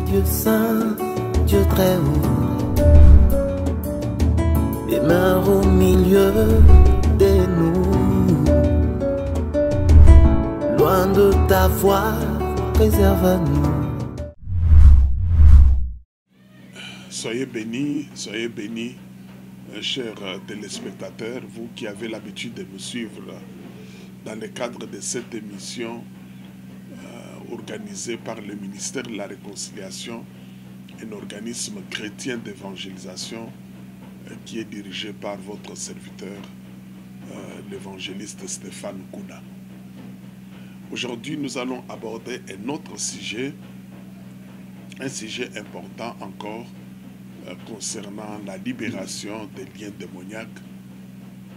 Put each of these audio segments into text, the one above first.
Dieu saint, Dieu très haut, demeure au milieu de nous. Loin de ta voix, préserve-nous. Soyez bénis, chers téléspectateurs, vous qui avez l'habitude de nous suivre dans le cadre de cette émission organisée par le ministère de la Réconciliation, un organisme chrétien d'évangélisation qui est dirigé par votre serviteur, l'évangéliste Stéphane Kouna. Aujourd'hui, nous allons aborder un autre sujet, un sujet important encore, concernant la libération des liens démoniaques.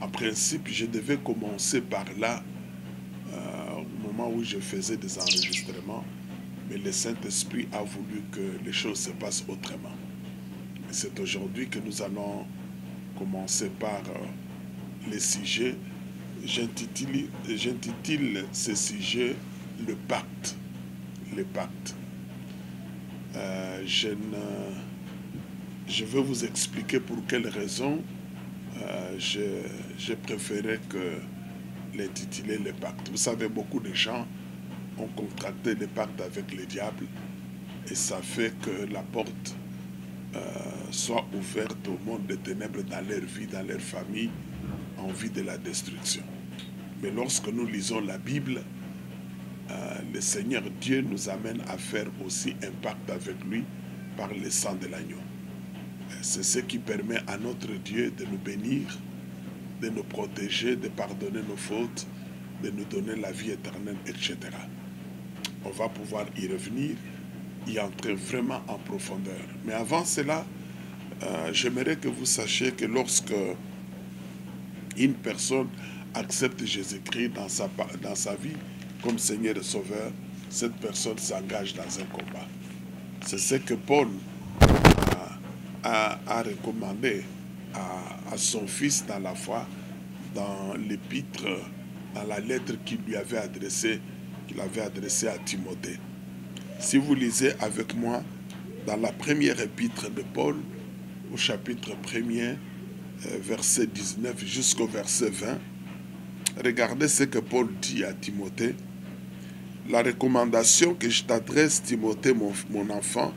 En principe, je devais commencer par là, au moment où je faisais des enregistrements, mais le Saint-Esprit a voulu que les choses se passent autrement. C'est aujourd'hui que nous allons commencer par les sujets. J'intitule ce sujet « Le pacte ». Le pacte. Je vais vous expliquer pour quelles raisons j'ai préféré l'intituler le pacte. Vous savez, beaucoup de gens ont contracté le pacte avec le diable et ça fait que la porte soit ouverte au monde des ténèbres dans leur vie, dans leur famille, en vue de la destruction. Mais lorsque nous lisons la Bible, le Seigneur Dieu nous amène à faire aussi un pacte avec lui par le sang de l'agneau. C'est ce qui permet à notre Dieu de nous bénir, de nous protéger, de pardonner nos fautes, de nous donner la vie éternelle, etc. On va pouvoir y revenir, y entrer vraiment en profondeur. Mais avant cela, j'aimerais que vous sachiez que lorsque une personne accepte Jésus-Christ dans sa vie comme Seigneur et Sauveur, cette personne s'engage dans un combat. C'est ce que Paul a recommandé à son fils dans la foi, dans l'épître, dans la lettre qu'il avait adressée à Timothée. Si vous lisez avec moi dans la première épître de Paul, au chapitre 1er, verset 19 jusqu'au verset 20, regardez ce que Paul dit à Timothée. La recommandation que je t'adresse, Timothée, mon enfant,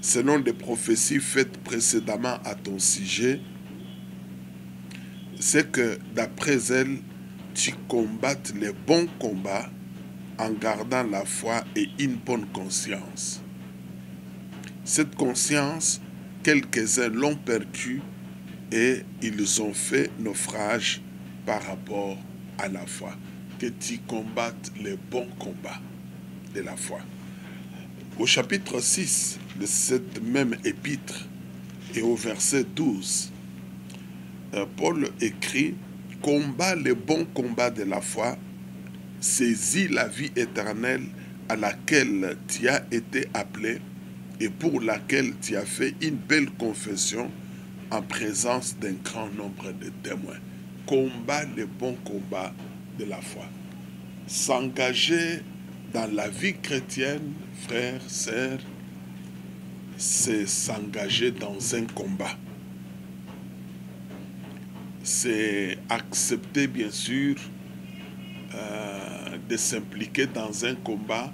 selon les prophéties faites précédemment à ton sujet, c'est que d'après elles, tu combattes les bons combats en gardant la foi et une bonne conscience. Cette conscience, quelques-uns l'ont perdue et ils ont fait naufrage par rapport à la foi. Que tu combattes les bons combats de la foi. Au chapitre 6 de cette même épître et au verset 12, Paul écrit « Combat les bons combats de la foi, saisis la vie éternelle à laquelle tu as été appelé et pour laquelle tu as fait une belle confession en présence d'un grand nombre de témoins. » Combat les bons combats de la foi. S'engager dans la vie chrétienne, frères, sœurs, c'est s'engager dans un combat. C'est accepter, bien sûr, de s'impliquer dans un combat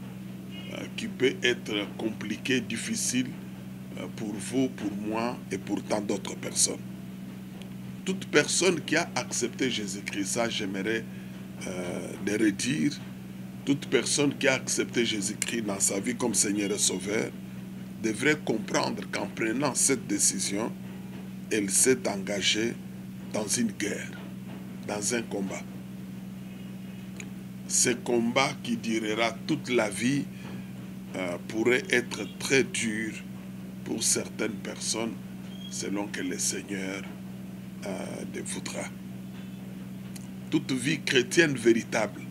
qui peut être compliqué, difficile pour vous, pour moi et pour tant d'autres personnes. Toute personne qui a accepté Jésus-Christ, ça j'aimerais le redire, toute personne qui a accepté Jésus-Christ dans sa vie comme Seigneur et Sauveur devrait comprendre qu'en prenant cette décision, elle s'est engagée dans une guerre, dans un combat. Ce combat qui durera toute la vie pourrait être très dur pour certaines personnes selon que le Seigneur le voudra. Toute vie chrétienne véritable,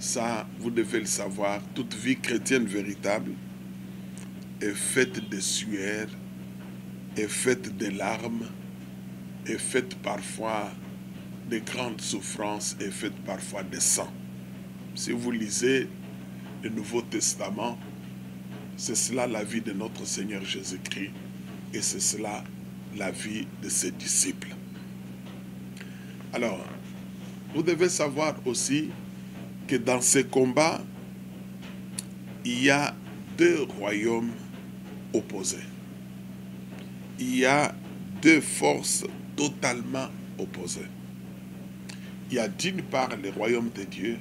ça vous devez le savoir, toute vie chrétienne véritable est faite de sueur, est faite de larmes, est faite parfois de grandes souffrances, est faite parfois de sang. Si vous lisez le Nouveau Testament, C'est cela la vie de notre Seigneur Jésus-Christ et c'est cela la vie de ses disciples. Alors, vous devez savoir aussi que dans ces combats, il y a deux royaumes opposés. Il y a deux forces totalement opposées. Il y a d'une part le royaume de Dieu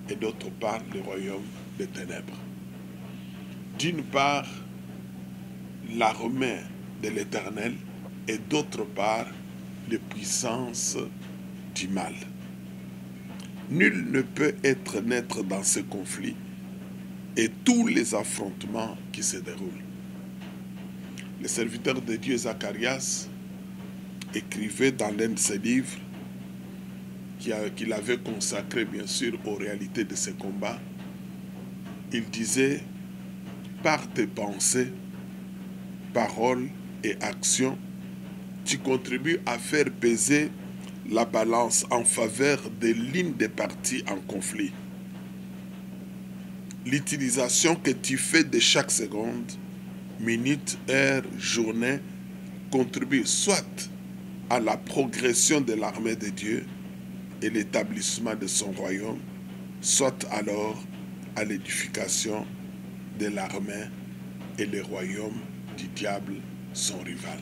et d'autre part le royaume des ténèbres. D'une part, l'armée de l'Éternel et d'autre part, les puissances du mal. Nul ne peut naître dans ce conflit et tous les affrontements qui se déroulent. Le serviteur de Dieu Zacharias écrivait dans l'un de ses livres qu'il avait consacré bien sûr aux réalités de ces combats. Il disait: par tes pensées, paroles et actions, tu contribues à faire peser la balance en faveur de l'une des parties en conflit. L'utilisation que tu fais de chaque seconde, minute, heure, journée, contribue soit à la progression de l'armée de Dieu et l'établissement de son royaume, soit alors à l'édification de l'armée et le royaume du diable, son rival.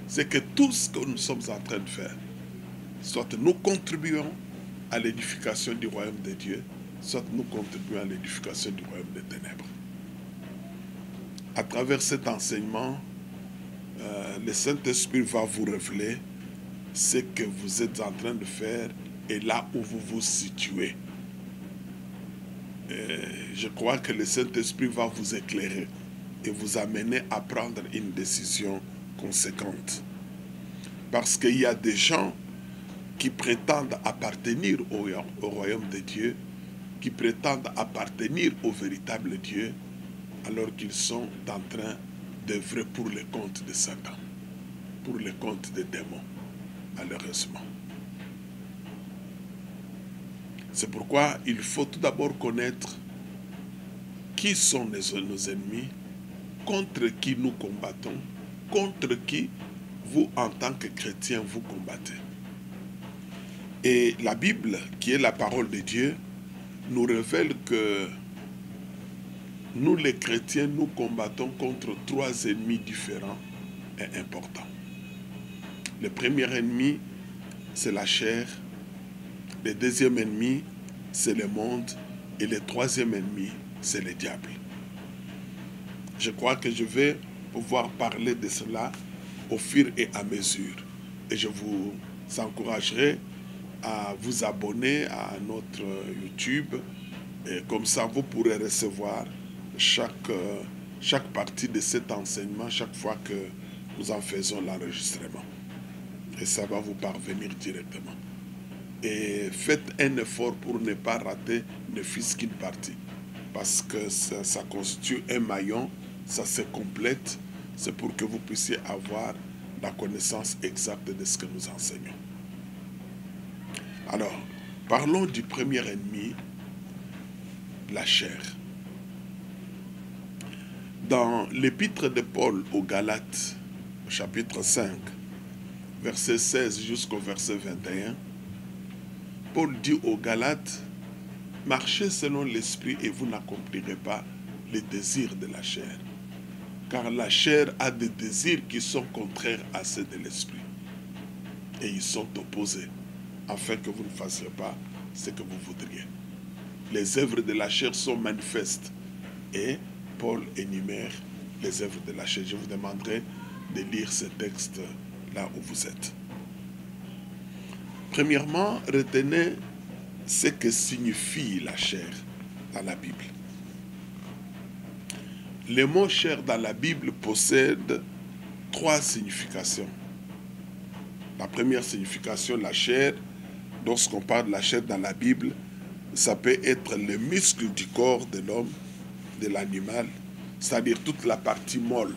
C'est que tout ce que nous sommes en train de faire, soit nous contribuons à l'édification du royaume de Dieu, soit nous contribuons à l'édification du royaume des ténèbres. À travers cet enseignement, le Saint-Esprit va vous révéler ce que vous êtes en train de faire et là où vous vous situez. Je crois que le Saint-Esprit va vous éclairer et vous amener à prendre une décision conséquente. Parce qu'il y a des gens qui prétendent appartenir au royaume de Dieu, qui prétendent appartenir au véritable Dieu, alors qu'ils sont en train d'œuvrer pour le compte de Satan, pour le compte des démons, malheureusement. C'est pourquoi il faut tout d'abord connaître qui sont nos ennemis, contre qui nous combattons, contre qui vous, en tant que chrétiens, vous combattez. Et la Bible, qui est la parole de Dieu, nous révèle que nous, les chrétiens, nous combattons contre trois ennemis différents et importants. Le premier ennemi, c'est la chair. Le deuxième ennemi, c'est le monde. Et le troisième ennemi, c'est le diable. Je crois que je vais pouvoir parler de cela au fur et à mesure. Et je vous encouragerai à vous abonner à notre YouTube. Et comme ça, vous pourrez recevoir chaque partie de cet enseignement chaque fois que nous en faisons l'enregistrement. Et ça va vous parvenir directement. Et faites un effort pour ne pas rater ne fût-ce qu'une partie. Parce que ça constitue un maillon, ça se complète. C'est pour que vous puissiez avoir la connaissance exacte de ce que nous enseignons. Alors, parlons du premier ennemi, la chair. Dans l'épître de Paul aux Galates, au chapitre 5, verset 16 jusqu'au verset 21, Paul dit aux Galates: marchez selon l'esprit et vous n'accomplirez pas les désirs de la chair. Car la chair a des désirs qui sont contraires à ceux de l'esprit. Et ils sont opposés, afin que vous ne fassiez pas ce que vous voudriez. Les œuvres de la chair sont manifestes. Et Paul énumère les œuvres de la chair. Je vous demanderai de lire ce texte là où vous êtes. Premièrement, retenez ce que signifie la chair dans la Bible. Le mot chair dans la Bible possède trois significations. La première signification, la chair, lorsqu'on parle de la chair dans la Bible, ça peut être le muscle du corps de l'homme, de l'animal, c'est-à-dire toute la partie molle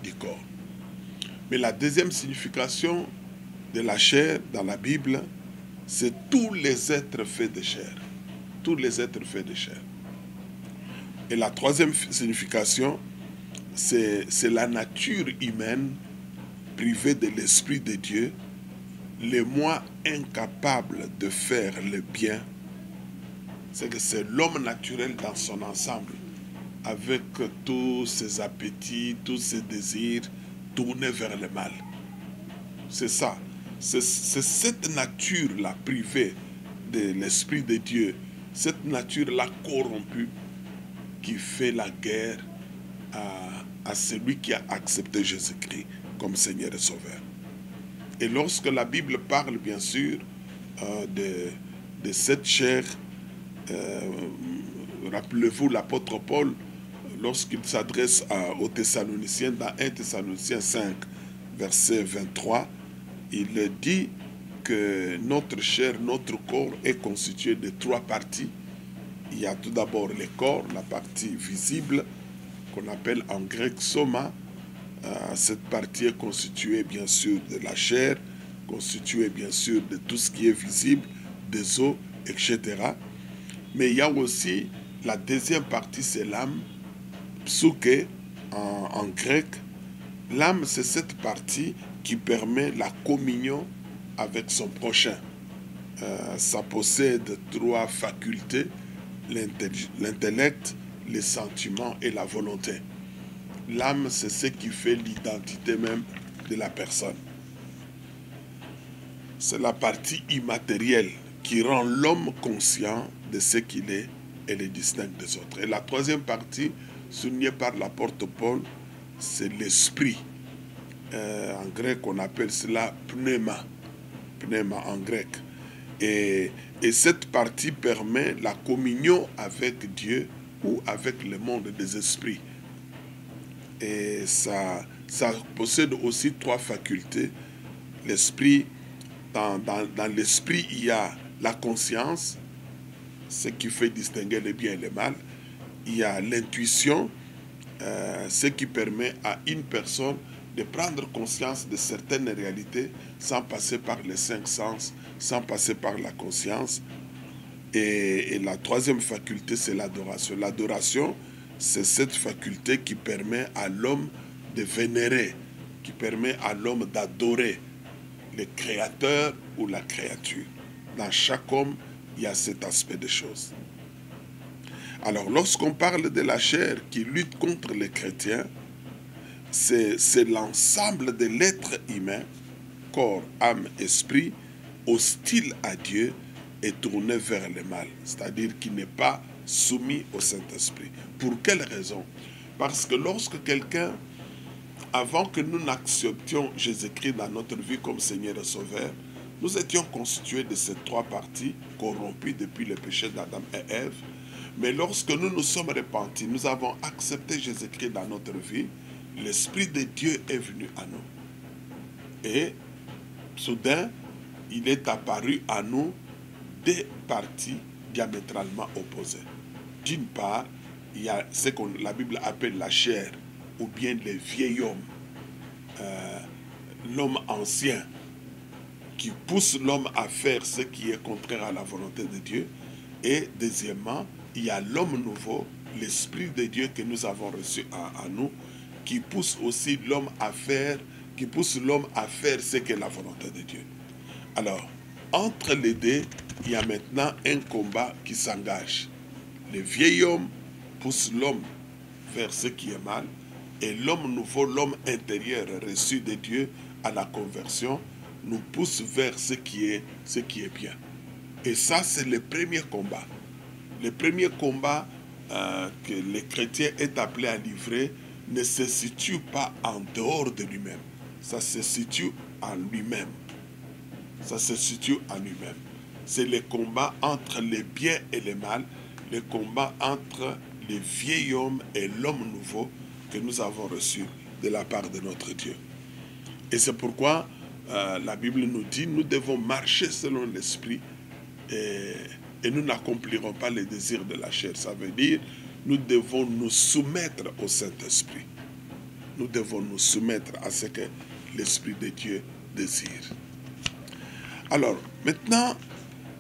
du corps. Mais la deuxième signification de la chair dans la Bible, c'est tous les êtres faits de chair. Tous les êtres faits de chair. Et la troisième signification, c'est la nature humaine privée de l'Esprit de Dieu, le moi incapable de faire le bien. C'est que c'est l'homme naturel dans son ensemble, avec tous ses appétits, tous ses désirs, tournés vers le mal. C'est ça. C'est cette nature-là privée de l'Esprit de Dieu, cette nature-là corrompue, qui fait la guerre à celui qui a accepté Jésus-Christ comme Seigneur et Sauveur. Et lorsque la Bible parle, bien sûr, de cette chair, rappelez-vous l'apôtre Paul, lorsqu'il s'adresse aux Thessaloniciens, dans 1 Thessaloniciens 5, verset 23, il dit que notre chair, notre corps est constitué de 3 parties. Il y a tout d'abord le corps, la partie visible, qu'on appelle en grec soma. Cette partie est constituée bien sûr de la chair, constituée bien sûr de tout ce qui est visible, des os, etc. Mais il y a aussi la deuxième partie, c'est l'âme, psyché en grec. L'âme, c'est cette partie qui permet la communion avec son prochain. Ça possède 3 facultés, l'intellect, les sentiments et la volonté. L'âme, c'est ce qui fait l'identité même de la personne. C'est la partie immatérielle qui rend l'homme conscient de ce qu'il est et le distingue des autres. Et la troisième partie, soulignée par l'apôtre Paul, c'est l'esprit. En grec, on appelle cela pneuma. Pneuma en grec. Et cette partie permet la communion avec Dieu ou avec le monde des esprits. Et ça possède aussi 3 facultés. L'esprit, dans l'esprit, il y a la conscience, ce qui fait distinguer le bien et le mal. Il y a l'intuition, ce qui permet à une personne de prendre conscience de certaines réalités sans passer par les 5 sens, sans passer par la conscience. Et la troisième faculté, c'est l'adoration. L'adoration, c'est cette faculté qui permet à l'homme de vénérer, qui permet à l'homme d'adorer le créateur ou la créature. Dans chaque homme, il y a cet aspect de choses. Alors, lorsqu'on parle de la chair qui lutte contre les chrétiens, c'est l'ensemble de l'être humain, corps, âme, esprit, hostile à Dieu et tourné vers le mal, c'est-à-dire qui n'est pas soumis au Saint-Esprit. Pour quelle raison? Parce que lorsque quelqu'un, avant que nous n'acceptions Jésus-Christ dans notre vie comme Seigneur et Sauveur, nous étions constitués de ces 3 parties corrompues depuis le péché d'Adam et Ève. Mais lorsque nous nous sommes repentis, nous avons accepté Jésus-Christ dans notre vie, l'Esprit de Dieu est venu à nous. Et soudain, il est apparu à nous 2 parties diamétralement opposées. D'une part, il y a ce que la Bible appelle la chair, ou bien le vieil homme, l'homme ancien, qui pousse l'homme à faire ce qui est contraire à la volonté de Dieu. Et deuxièmement, il y a l'homme nouveau, l'Esprit de Dieu que nous avons reçu à nous, qui pousse aussi l'homme à faire, ce qu'est la volonté de Dieu. Alors, entre les deux, il y a maintenant un combat qui s'engage. Le vieil homme pousse l'homme vers ce qui est mal, et l'homme nouveau, l'homme intérieur reçu de Dieu à la conversion, nous pousse vers ce qui est bien. Et ça, c'est le premier combat. Le premier combat que le chrétien est appelé à livrer ne se situe pas en dehors de lui-même. Ça se situe en lui-même. Ça se situe en lui-même. C'est le combat entre le bien et le mal, le combat entre le vieil homme et l'homme nouveau que nous avons reçu de la part de notre Dieu. Et c'est pourquoi la Bible nous dit, nous devons marcher selon l'esprit et nous n'accomplirons pas les désirs de la chair. Ça veut dire, nous devons nous soumettre au Saint-Esprit. Nous devons nous soumettre à ce que l'Esprit de Dieu désire. Alors, maintenant,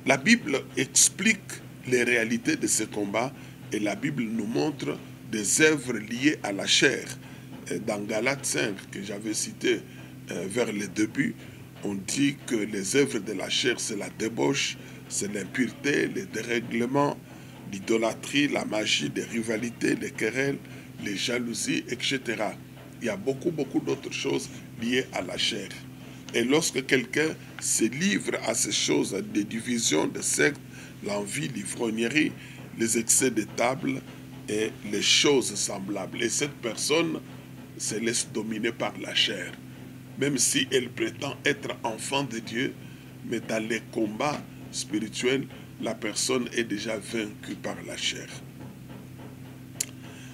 la Bible explique les réalités de ce combat Et la Bible nous montre des œuvres liées à la chair. Dans Galates 5, que j'avais cité vers le début, on dit que les œuvres de la chair, c'est la débauche, c'est l'impureté, les dérèglements, l'idolâtrie, la magie, les rivalités, les querelles, les jalousies, etc. Il y a beaucoup d'autres choses liées à la chair. Et lorsque quelqu'un se livre à ces choses, des divisions, des sectes, l'envie, l'ivrognerie, les excès de table et les choses semblables, et cette personne se laisse dominer par la chair, même si elle prétend être enfant de Dieu, mais dans les combats spirituels, la personne est déjà vaincue par la chair.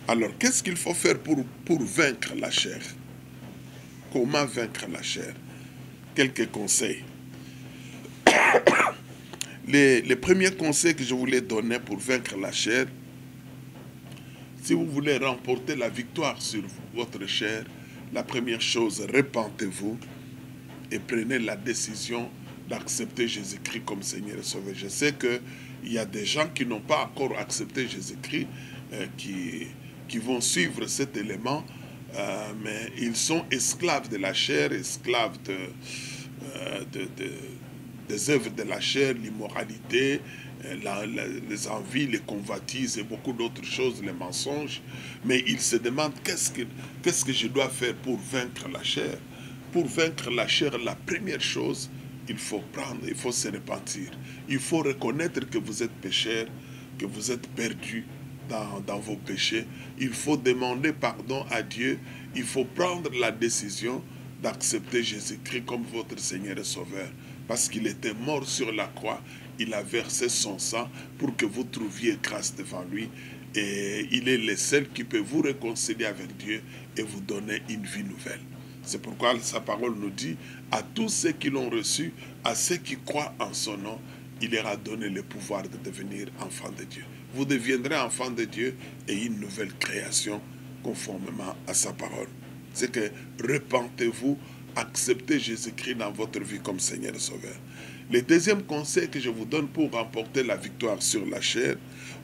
Alors, qu'est-ce qu'il faut faire pour vaincre la chair? Comment vaincre la chair? Quelques conseils. Les premiers conseils que je voulais donner pour vaincre la chair, si vous voulez remporter la victoire sur votre chair, la première chose, repentez-vous et prenez la décision d'accepter Jésus-Christ comme Seigneur et Sauveur. Je sais qu'il y a des gens qui n'ont pas encore accepté Jésus-Christ, qui vont suivre cet élément, mais ils sont esclaves de la chair, esclaves des œuvres de la chair, l'immoralité, les envies, les convoitises et beaucoup d'autres choses, les mensonges. Mais ils se demandent qu'est-ce que je dois faire pour vaincre la chair. Pour vaincre la chair, la première chose, il faut se repentir. Il faut reconnaître que vous êtes pécheur, que vous êtes perdu dans vos péchés. Il faut demander pardon à Dieu. Il faut prendre la décision d'accepter Jésus-Christ comme votre Seigneur et Sauveur. Parce qu'il était mort sur la croix. Il a versé son sang pour que vous trouviez grâce devant lui. Et il est le seul qui peut vous réconcilier avec Dieu et vous donner une vie nouvelle. C'est pourquoi sa parole nous dit, à tous ceux qui l'ont reçu, à ceux qui croient en son nom, il leur a donné le pouvoir de devenir enfants de Dieu. Vous deviendrez enfants de Dieu et une nouvelle création conformément à sa parole. C'est que repentez-vous, acceptez Jésus-Christ dans votre vie comme Seigneur et Sauveur. Le deuxième conseil que je vous donne pour remporter la victoire sur la chair,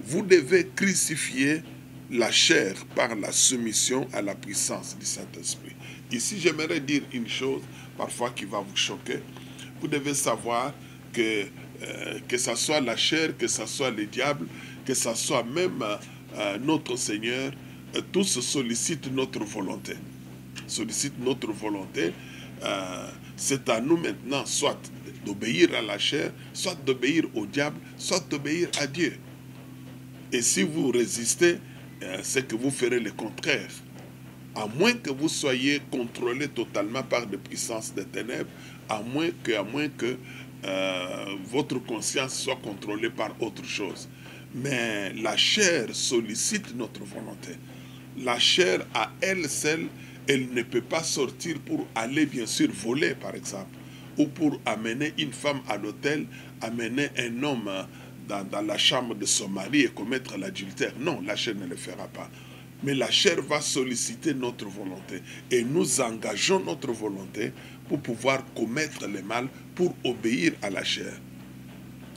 vous devez crucifier la chair par la soumission à la puissance du Saint-Esprit. Ici, j'aimerais dire une chose, parfois qui va vous choquer. Vous devez savoir que ce soit la chair, que ce soit le diable, que ce soit même notre Seigneur, tous sollicitent notre volonté. Sollicite notre volonté. C'est à nous maintenant soit d'obéir à la chair, soit d'obéir au diable, soit d'obéir à Dieu. Et si vous résistez, c'est que vous ferez le contraire. À moins que vous soyez contrôlé totalement par des puissances des ténèbres, à moins que votre conscience soit contrôlée par autre chose. Mais la chair sollicite notre volonté. La chair, à elle seule, elle ne peut pas sortir pour aller, bien sûr, voler, par exemple, ou pour amener une femme à l'hôtel, amener un homme dans la chambre de son mari et commettre l'adultère. Non, la chair ne le fera pas. Mais la chair va solliciter notre volonté. Et nous engageons notre volonté pour pouvoir commettre le mal, pour obéir à la chair.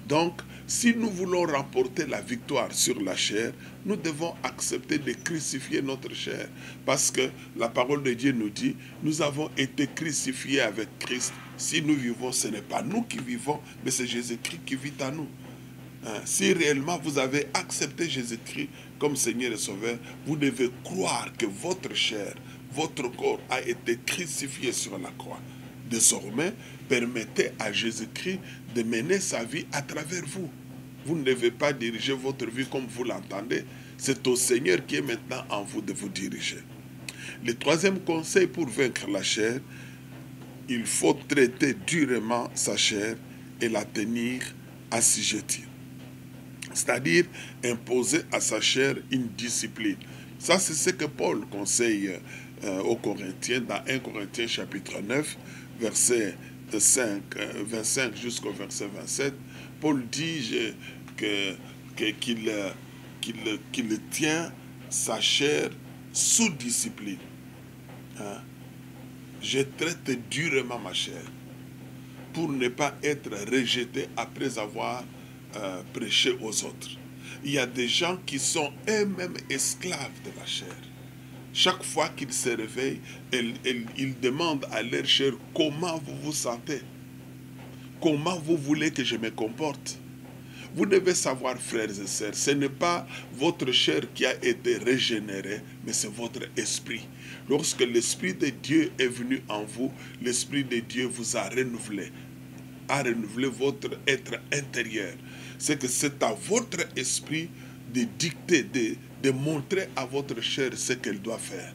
Donc, si nous voulons remporter la victoire sur la chair, nous devons accepter de crucifier notre chair. Parce que la parole de Dieu nous dit, nous avons été crucifiés avec Christ. Si nous vivons, ce n'est pas nous qui vivons, mais c'est Jésus-Christ qui vit en nous. Si réellement vous avez accepté Jésus-Christ comme Seigneur et Sauveur, vous devez croire que votre chair, votre corps a été crucifié sur la croix. Désormais, permettez à Jésus-Christ de mener sa vie à travers vous. Vous ne devez pas diriger votre vie comme vous l'entendez. C'est au Seigneur qui est maintenant en vous de vous diriger. Le troisième conseil pour vaincre la chair, il faut traiter durement sa chair et la tenir assujettie. C'est-à-dire imposer à sa chair une discipline. Ça, c'est ce que Paul conseille aux Corinthiens dans 1 Corinthiens chapitre 9, verset 25 jusqu'au verset 27. Paul dit qu'il tient sa chair sous discipline. Je traite durement ma chair pour ne pas être rejeté après avoir prêché aux autres. Il y a des gens qui sont eux-mêmes esclaves de la chair. Chaque fois qu'ils se réveillent, ils demandent à leur chair comment vous vous sentez. Comment vous voulez que je me comporte? Vous devez savoir, frères et sœurs, ce n'est pas votre chair qui a été régénérée, mais c'est votre esprit. Lorsque l'Esprit de Dieu est venu en vous, l'Esprit de Dieu vous a renouvelé votre être intérieur. C'est que c'est à votre esprit de dicter, de montrer à votre chair ce qu'elle doit faire.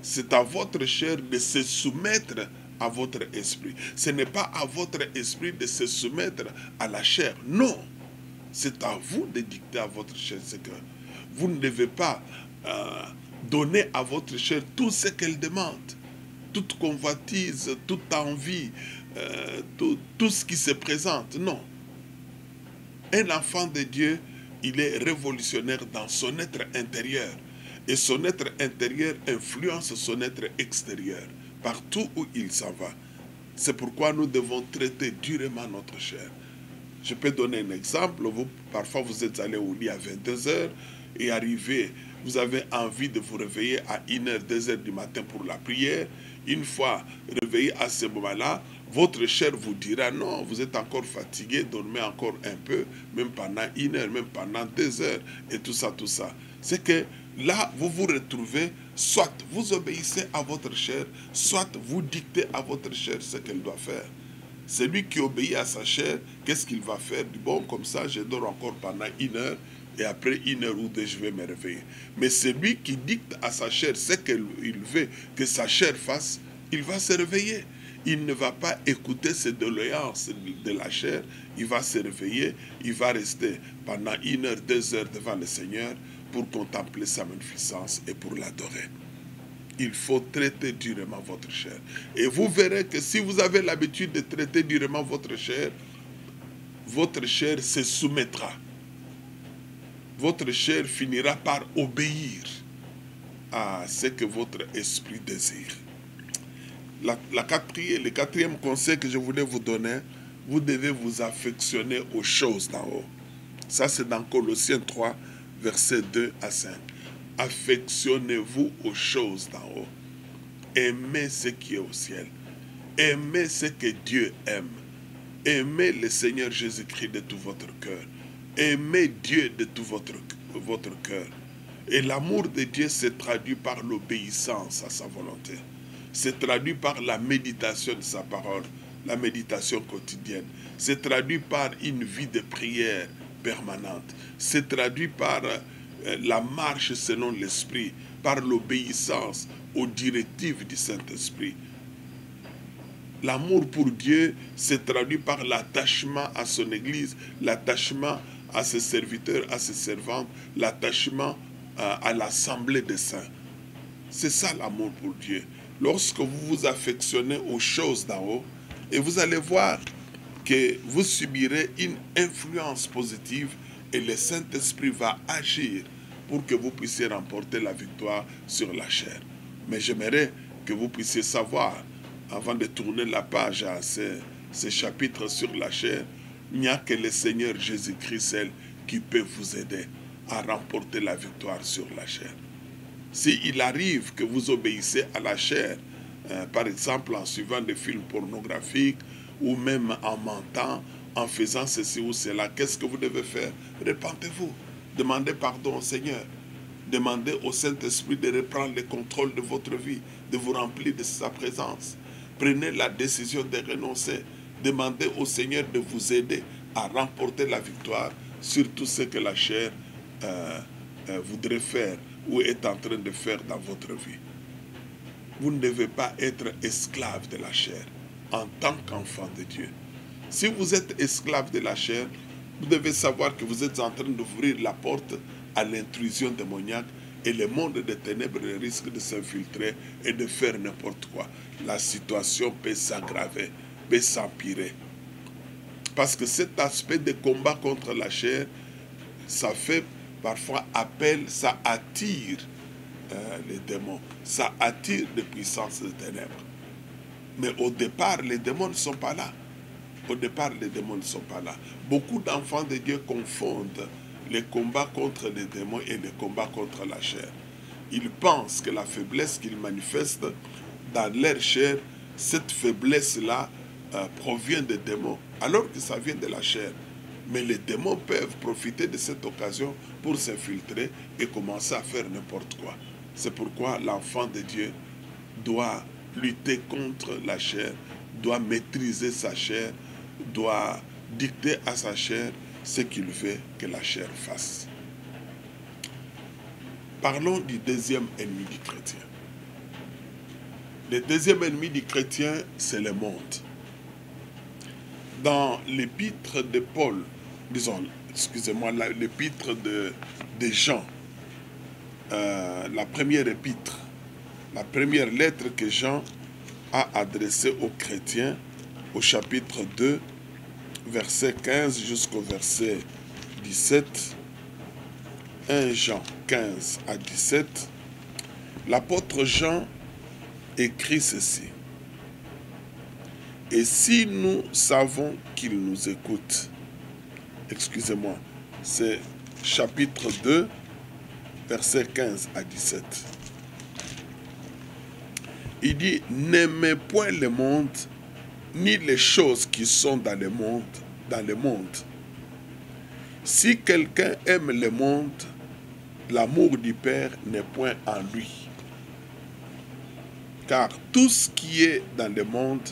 C'est à votre chair de se soumettre à votre esprit. Ce n'est pas à votre esprit de se soumettre à la chair. Non. C'est à vous de dicter à votre chair ce que vous ne devez pas donner à votre chair tout ce qu'elle demande. Toute convoitise, toute envie, tout ce qui se présente. Non. Un enfant de Dieu, il est révolutionnaire dans son être intérieur. Et son être intérieur influence son être extérieur, partout où il s'en va. C'est pourquoi nous devons traiter durement notre chair. Je peux donner un exemple. Parfois, vous êtes allé au lit à 22h et arrivé, vous avez envie de vous réveiller à 1h, 2h du matin pour la prière. Une fois réveillé à ce moment-là, votre chair vous dira non, vous êtes encore fatigué, dormez encore un peu, même pendant 1h, même pendant 2h, et tout ça, tout ça. C'est que là, vous vous retrouvez, soit vous obéissez à votre chair, soit vous dictez à votre chair ce qu'elle doit faire. Celui qui obéit à sa chair, qu'est-ce qu'il va faire? Bon, comme ça, je dors encore pendant 1h, et après 1h ou 2, je vais me réveiller. Mais celui qui dicte à sa chair ce qu'il veut que sa chair fasse, il va se réveiller. Il ne va pas écouter ses doléances de la chair, il va se réveiller, il va rester pendant 1h, 2h devant le Seigneur pour contempler sa magnificence et pour l'adorer. Il faut traiter durement votre chair. Et vous verrez que si vous avez l'habitude de traiter durement votre chair se soumettra. Votre chair finira par obéir à ce que votre esprit désire. Le quatrième conseil que je voulais vous donner, vous devez vous affectionner aux choses d'en haut. Ça, c'est dans Colossiens 3, versets 2 à 5. Affectionnez-vous aux choses d'en haut. Aimez ce qui est au ciel. Aimez ce que Dieu aime. Aimez le Seigneur Jésus-Christ de tout votre cœur. Aimez Dieu de tout votre cœur. Et l'amour de Dieu se traduit par l'obéissance à sa volonté. Se traduit par la méditation de sa parole, la méditation quotidienne. Se traduit par une vie de prière permanente. Se traduit par la marche selon l'Esprit, par l'obéissance aux directives du Saint-Esprit. L'amour pour Dieu se traduit par l'attachement à son Église, l'attachement à ses serviteurs, à ses servantes, l'attachement à l'assemblée des saints. C'est ça l'amour pour Dieu. Lorsque vous vous affectionnez aux choses d'en haut, et vous allez voir que vous subirez une influence positive et le Saint-Esprit va agir pour que vous puissiez remporter la victoire sur la chair. Mais j'aimerais que vous puissiez savoir, avant de tourner la page à ce chapitre sur la chair, il n'y a que le Seigneur Jésus-Christ seul qui peut vous aider à remporter la victoire sur la chair. S'il arrive que vous obéissez à la chair, par exemple en suivant des films pornographiques ou même en mentant, en faisant ceci ou cela, qu'est-ce que vous devez faire? Repentez-vous. Demandez pardon au Seigneur. Demandez au Saint-Esprit de reprendre le contrôle de votre vie, de vous remplir de sa présence. Prenez la décision de renoncer. Demandez au Seigneur de vous aider à remporter la victoire sur tout ce que la chair voudrait faire ou est en train de faire dans votre vie. Vous ne devez pas être esclave de la chair en tant qu'enfant de Dieu. Si vous êtes esclave de la chair, vous devez savoir que vous êtes en train d'ouvrir la porte à l'intrusion démoniaque et le monde des ténèbres risque de s'infiltrer et de faire n'importe quoi. La situation peut s'aggraver, peut s'empirer. Parce que cet aspect de combat contre la chair, ça fait parfois appel, ça attire les démons, ça attire les puissances des ténèbres. Mais au départ, les démons ne sont pas là. Au départ, les démons ne sont pas là. Beaucoup d'enfants de Dieu confondent les combats contre les démons et les combats contre la chair. Ils pensent que la faiblesse qu'ils manifestent dans leur chair, cette faiblesse-là provient des démons, alors que ça vient de la chair. Mais les démons peuvent profiter de cette occasion pour s'infiltrer et commencer à faire n'importe quoi. C'est pourquoi l'enfant de Dieu doit lutter contre la chair, doit maîtriser sa chair, doit dicter à sa chair ce qu'il veut que la chair fasse. Parlons du deuxième ennemi du chrétien. Le deuxième ennemi du chrétien, c'est le monde. Dans l'épître de Paul, disons, excusez-moi, l'épître de Jean, la première épître, la première lettre que Jean a adressée aux chrétiens, au chapitre 2, verset 15 jusqu'au verset 17, 1 Jean 15 à 17, l'apôtre Jean écrit ceci. Et si nous savons qu'il nous écoute, excusez-moi, c'est chapitre 2, verset 15 à 17. Il dit, n'aimez point le monde, ni les choses qui sont dans le monde. Si quelqu'un aime le monde, l'amour du Père n'est point en lui. Car tout ce qui est dans le monde,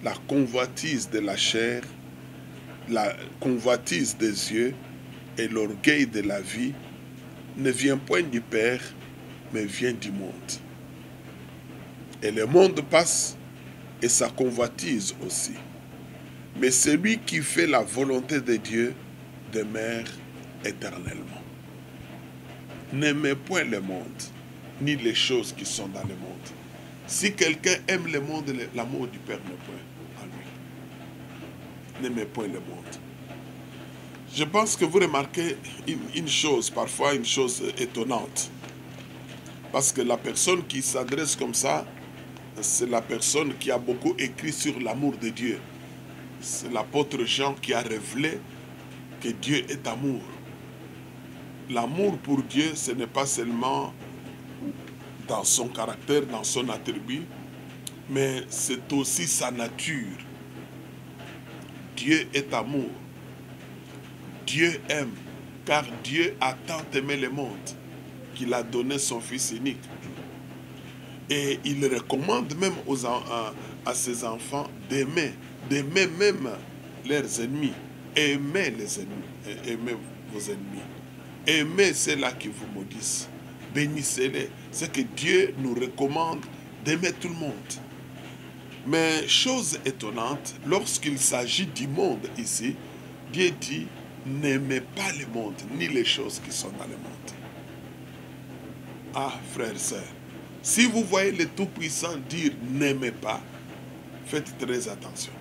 la convoitise de la chair, la convoitise des yeux et l'orgueil de la vie, ne vient point du Père, mais vient du monde. Et le monde passe, et sa convoitise aussi. Mais celui qui fait la volonté de Dieu demeure éternellement. N'aimez point le monde, ni les choses qui sont dans le monde. Si quelqu'un aime le monde, l'amour du Père n'est point en lui. N'aimez point le monde. Je pense que vous remarquez une chose, parfois une chose étonnante. Parce que la personne qui s'adresse comme ça, c'est la personne qui a beaucoup écrit sur l'amour de Dieu. C'est l'apôtre Jean qui a révélé que Dieu est amour. L'amour pour Dieu, ce n'est pas seulement dans son caractère, dans son attribut, mais c'est aussi sa nature. Dieu est amour. Dieu aime, car Dieu a tant aimé le monde qu'il a donné son Fils unique. Et il recommande même à ses enfants d'aimer même leurs ennemis. Aimez les ennemis, aimez vos ennemis. Aimez ceux-là qui vous maudissent. Bénissez-les. C'est que Dieu nous recommande d'aimer tout le monde. Mais chose étonnante, lorsqu'il s'agit du monde ici, Dieu dit, n'aimez pas le monde, ni les choses qui sont dans le monde. Ah, frères et sœurs, si vous voyez le Tout-Puissant dire n'aimez pas, faites très attention.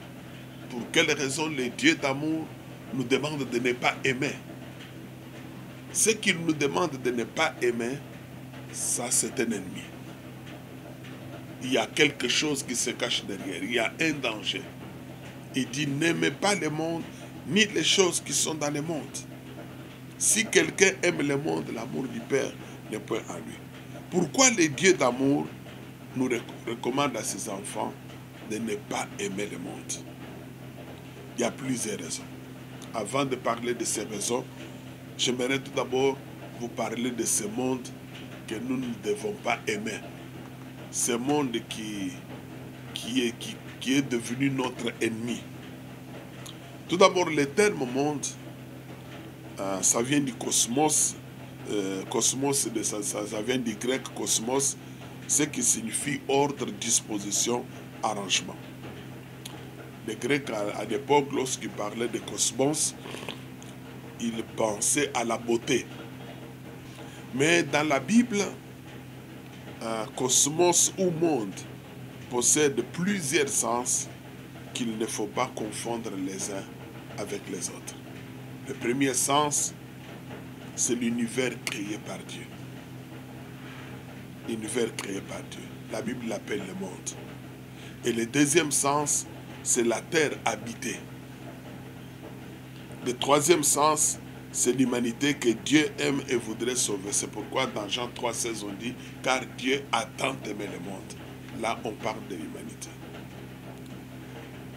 Pour quelle raison le Dieu d'amour nous demande de ne pas aimer? Ce qu'il nous demande de ne pas aimer, ça c'est un ennemi. Il y a quelque chose qui se cache derrière, il y a un danger. Il dit n'aimez pas le monde, ni les choses qui sont dans le monde. Si quelqu'un aime le monde, l'amour du Père n'est point en lui. Pourquoi le Dieu d'amour nous recommande à ses enfants de ne pas aimer le monde? Il y a plusieurs raisons. Avant de parler de ces raisons, j'aimerais tout d'abord vous parler de ce monde que nous ne devons pas aimer. Ce monde qui est devenu notre ennemi. Tout d'abord, le terme monde, ça vient du cosmos. Cosmos, ça vient du grec cosmos, ce qui signifie ordre, disposition, arrangement. Les Grecs, à l'époque, lorsqu'ils parlaient de cosmos, ils pensaient à la beauté. Mais dans la Bible, cosmos ou monde possède plusieurs sens qu'il ne faut pas confondre les uns avec les autres. Le premier sens, c'est l'univers créé par Dieu. L'univers créé par Dieu. La Bible l'appelle le monde. Et le deuxième sens, c'est la terre habitée. Le troisième sens, c'est l'humanité que Dieu aime et voudrait sauver. C'est pourquoi dans Jean 3,16 on dit, car Dieu a tant aimé le monde. Là, on parle de l'humanité.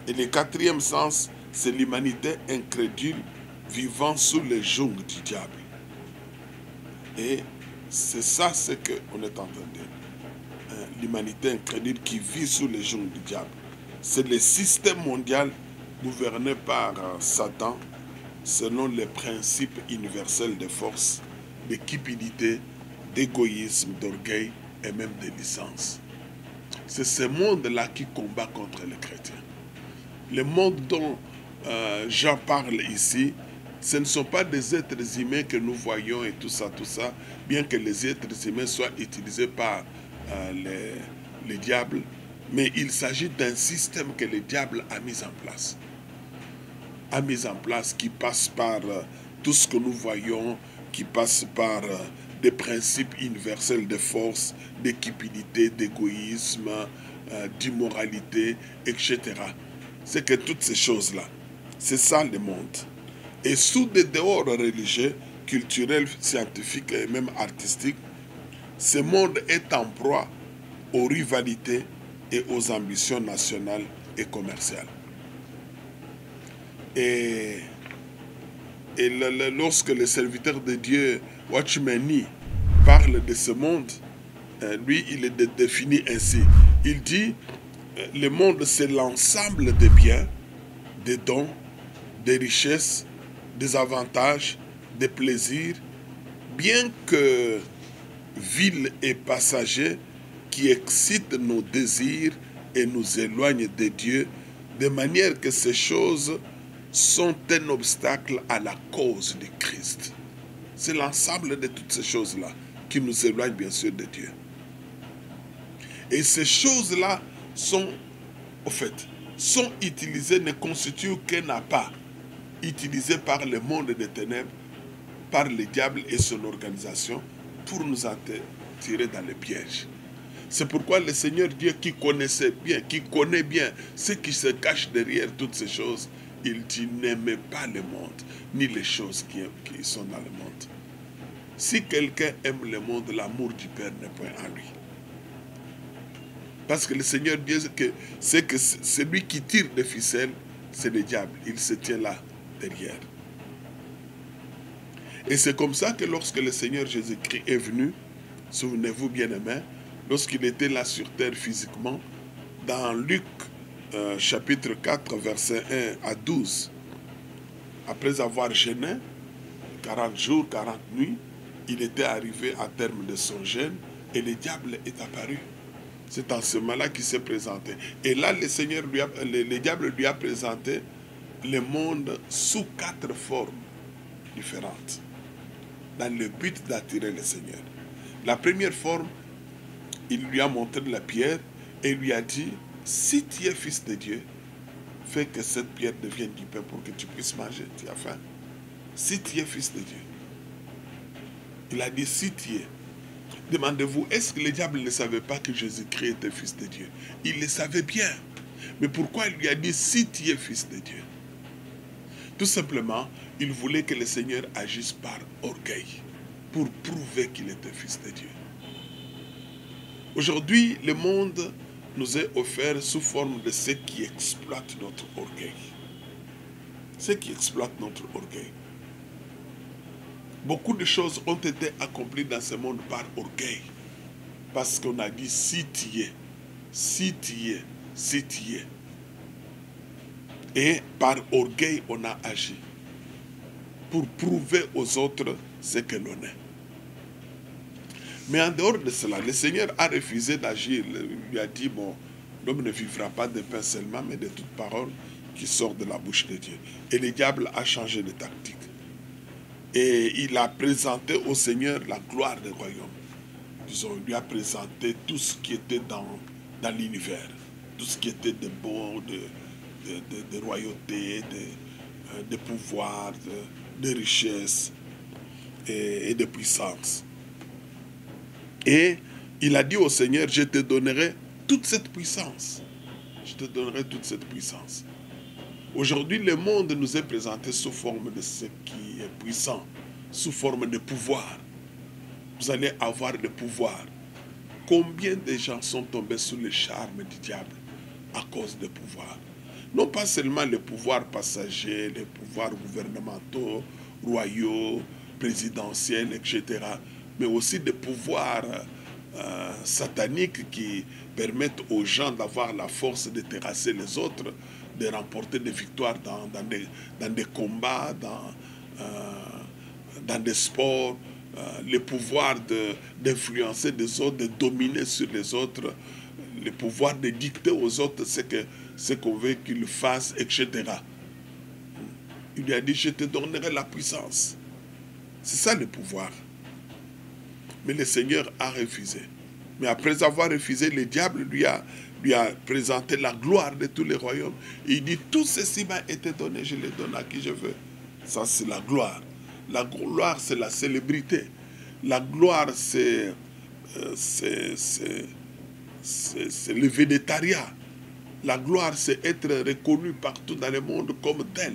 Et le quatrième sens, c'est l'humanité incrédule vivant sous le joug du diable. Et c'est ça ce qu'on est en train de dire. L'humanité incrédule qui vit sous le joug du diable. C'est le système mondial gouverné par Satan selon les principes universels de force, de cupidité, d'égoïsme, d'orgueil et même de licence. C'est ce monde-là qui combat contre les chrétiens. Le monde dont Jean parle ici, ce ne sont pas des êtres humains que nous voyons et tout ça, bien que les êtres humains soient utilisés par les diables, mais il s'agit d'un système que le diable a mis en place. Qui passe par tout ce que nous voyons, qui passe par des principes universels de force, de cupidité, d'égoïsme, d'immoralité, etc. C'est que toutes ces choses-là, c'est ça le monde. Et sous des dehors religieux, culturels, scientifiques et même artistiques, ce monde est en proie aux rivalités et aux ambitions nationales et commerciales. Et lorsque le serviteur de Dieu, Watchman Nee, parle de ce monde, lui, il est défini ainsi. Il dit, le monde, c'est l'ensemble des biens, des dons, des richesses, des avantages, des plaisirs, bien que vils et passagers, qui excitent nos désirs et nous éloignent de Dieu, de manière que ces choses sont un obstacle à la cause du Christ. C'est l'ensemble de toutes ces choses-là qui nous éloignent bien sûr de Dieu. Et ces choses-là sont utilisées, ne constituent qu'un appât utilisé par le monde des ténèbres, par le diable et son organisation pour nous attirer dans le piège. C'est pourquoi le Seigneur Dieu qui connaissait bien, qui connaît bien ce qui se cache derrière toutes ces choses, il dit n'aimez pas le monde, ni les choses qui sont dans le monde. Si quelqu'un aime le monde, l'amour du Père n'est point en lui. Parce que le Seigneur Dieu sait que celui qui tire des ficelles, c'est le diable. Il se tient là, derrière. Et c'est comme ça que lorsque le Seigneur Jésus-Christ est venu, souvenez-vous bien aimés, lorsqu'il était là sur terre physiquement, dans Luc chapitre 4, verset 1 à 12, après avoir jeûné 40 jours, 40 nuits, il était arrivé à terme de son jeûne et le diable est apparu. C'est en ce moment-là qu'il s'est présenté. Et là, le diable lui a présenté le monde sous 4 formes différentes, dans le but d'attirer le Seigneur. La première forme, il lui a montré la pierre et lui a dit, si tu es fils de Dieu, fais que cette pierre devienne du pain pour que tu puisses manger, tu as faim. Si tu es fils de Dieu. Il a dit, si tu es. Demandez-vous, est-ce que le diable ne savait pas que Jésus-Christ était fils de Dieu? Il le savait bien. Mais pourquoi il lui a dit, si tu es fils de Dieu? Tout simplement, il voulait que le Seigneur agisse par orgueil, pour prouver qu'il était fils de Dieu. Aujourd'hui, le monde nous est offert sous forme de ceux qui exploitent notre orgueil. Ceux qui exploitent notre orgueil. Beaucoup de choses ont été accomplies dans ce monde par orgueil. Parce qu'on a dit si tu es, si tu es, si tu es. Et par orgueil, on a agi. Pour prouver aux autres ce que l'on est. Mais en dehors de cela, le Seigneur a refusé d'agir. Il lui a dit, bon, l'homme ne vivra pas de pain seulement, mais de toute parole qui sort de la bouche de Dieu. Et le diable a changé de tactique. Et il a présenté au Seigneur la gloire du royaume. Disons, il lui a présenté tout ce qui était dans l'univers. Tout ce qui était de beau, de royauté, de pouvoir, de richesse et de puissance. Et il a dit au Seigneur, je te donnerai toute cette puissance. Je te donnerai toute cette puissance. Aujourd'hui, le monde nous est présenté sous forme de ce qui qui est puissant, sous forme de pouvoir. Vous allez avoir le pouvoir. Combien de gens sont tombés sous le charme du diable à cause de pouvoir? Non pas seulement les pouvoirs passagers, les pouvoirs gouvernementaux, royaux, présidentiels, etc., mais aussi des pouvoirs sataniques qui permettent aux gens d'avoir la force de terrasser les autres, de remporter des victoires dans des combats, dans des sports, le pouvoir d'influencer des autres, de dominer sur les autres, le pouvoir de dicter aux autres ce qu'on veut qu'ils fassent, etc. Il lui a dit, je te donnerai la puissance. C'est ça le pouvoir. Mais le Seigneur a refusé. Mais après avoir refusé, le diable lui a présenté la gloire de tous les royaumes. Et il dit, tout ceci m'a été donné, je le donne à qui je veux. Ça, c'est la gloire. La gloire, c'est la célébrité. La gloire, c'est le végétariat. La gloire, c'est être reconnu partout dans le monde comme tel,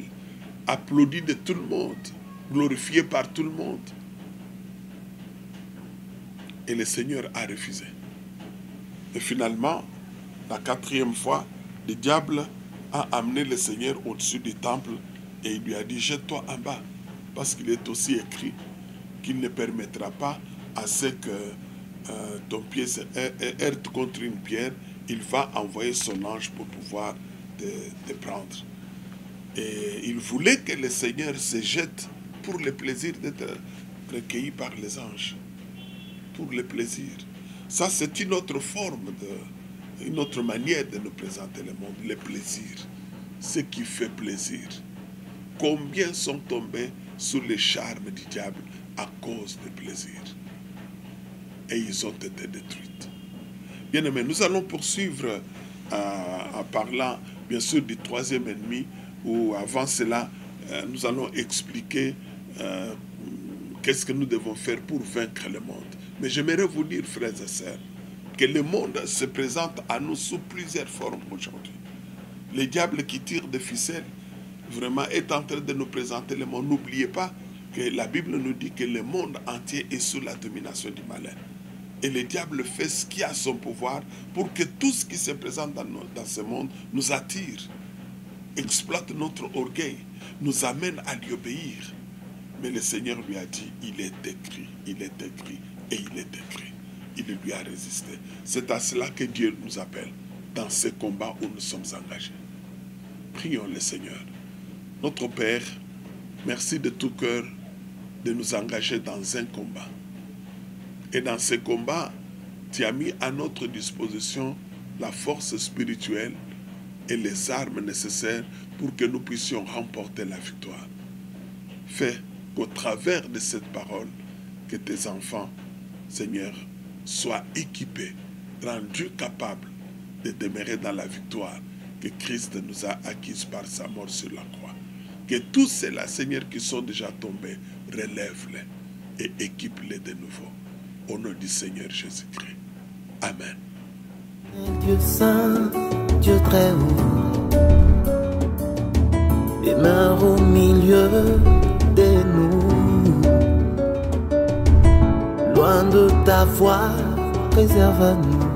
applaudi de tout le monde, glorifié par tout le monde. Et le Seigneur a refusé. Et finalement, la 4e fois, le diable a amené le Seigneur au-dessus du temple et il lui a dit, jette-toi en bas, parce qu'il est aussi écrit qu'il ne permettra pas à ce que ton pied se heurte contre une pierre, il va envoyer son ange pour pouvoir te prendre. Et il voulait que le Seigneur se jette pour le plaisir d'être recueilli par les anges. Pour le plaisir. Ça, c'est une autre forme, une autre manière de nous présenter le monde, le plaisir. Ce qui fait plaisir. Combien sont tombés sous le charme du diable à cause du plaisir? Et ils ont été détruits. Bien aimé, nous allons poursuivre en parlant, bien sûr, du 3e ennemi, où avant cela, nous allons expliquer qu'est-ce que nous devons faire pour vaincre le monde. Mais j'aimerais vous dire, frères et sœurs, que le monde se présente à nous sous plusieurs formes aujourd'hui. Le diable qui tire des ficelles, vraiment est en train de nous présenter le monde. N'oubliez pas que la Bible nous dit que le monde entier est sous la domination du malin. Et le diable fait ce qui a son pouvoir pour que tout ce qui se présente dans ce monde nous attire, exploite notre orgueil, nous amène à lui obéir. Mais le Seigneur lui a dit, il est écrit, il est écrit, et il est écrit. Il lui a résisté. C'est à cela que Dieu nous appelle, dans ce combat où nous sommes engagés. Prions le Seigneur. Notre Père, merci de tout cœur de nous engager dans un combat. Et dans ce combat, tu as mis à notre disposition la force spirituelle et les armes nécessaires pour que nous puissions remporter la victoire. Fais qu'au travers de cette parole, que tes enfants, Seigneur, soient équipés, rendus capables de demeurer dans la victoire que Christ nous a acquise par sa mort sur la croix. Que tous ceux-là, Seigneur, qui sont déjà tombés, relève-les et équipe-les de nouveau. Au nom du Seigneur Jésus-Christ. Amen. Dieu saint, Dieu très haut, demeure au milieu de nous. Loin de ta voix, préserve-nous.